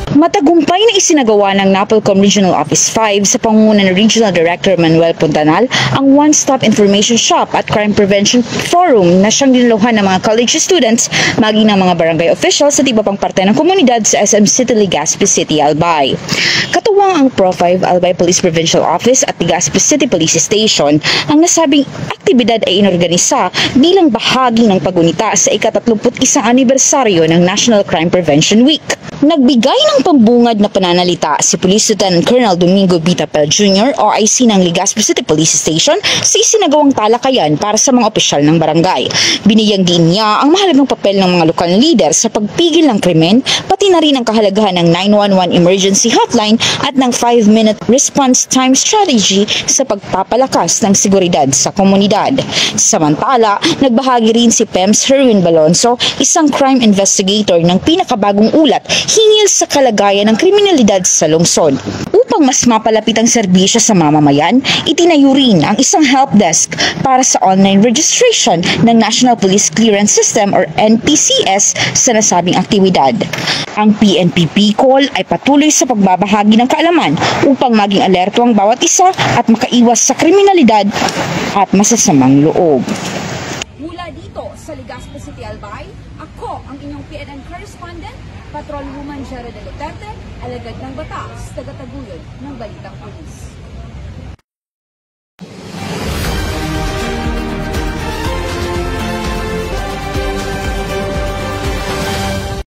Matagumpay na isinagawa ng NAPOLCOM Regional Office 5 sa pangunguna ng Regional Director Manuel Puntanal ang one-stop information shop at crime prevention forum na siyang dinaluhan ng mga college students maging ng mga barangay officials at iba pang parte ng komunidad sa SM City Legazpi City, Albay. Katuwang ang Pro 5 Albay Police Provincial Office at Legazpi City Police Station, ang nasabing aktibidad ay inorganisa bilang bahagi ng pagunita sa ika-31 anibersaryo ng National Crime Prevention Week. Nagbigay ng pambungad na pananalita si Police Lieutenant Colonel Domingo Vitapel Jr. OIC ng Legazpi City Police Station sa isinagawang talakayan para sa mga opisyal ng barangay. Binigyang din niya ang mahalagang papel ng mga lokal leader sa pagpigil ng krimen, pati na rin ang kahalagahan ng 911 emergency hotline at ng 5-minute response time strategy sa pagpapalakas ng seguridad sa komunidad. Samantala, nagbahagi rin si PEMS Herwin Balonzo, isang crime investigator ng pinakabagong ulat hingil sa kalagayan ng kriminalidad sa lungsod. Upang mas mapalapit ang serbisyo sa mamamayan, itinayo rin ang isang help desk para sa online registration ng National Police Clearance System or NPCS sa nasabing aktibidad. Ang PNP PCOL ay patuloy sa pagbabahagi ng kaalaman upang maging alerto ang bawat isa at makaiwas sa kriminalidad at masasamang loob. Mula dito sa Legazpi City, Albay, ako ang inyong PNN correspondent, Patrolwoman Jera de Duterte, alagad ng batas, tagataguyod ng Balitang Pulis.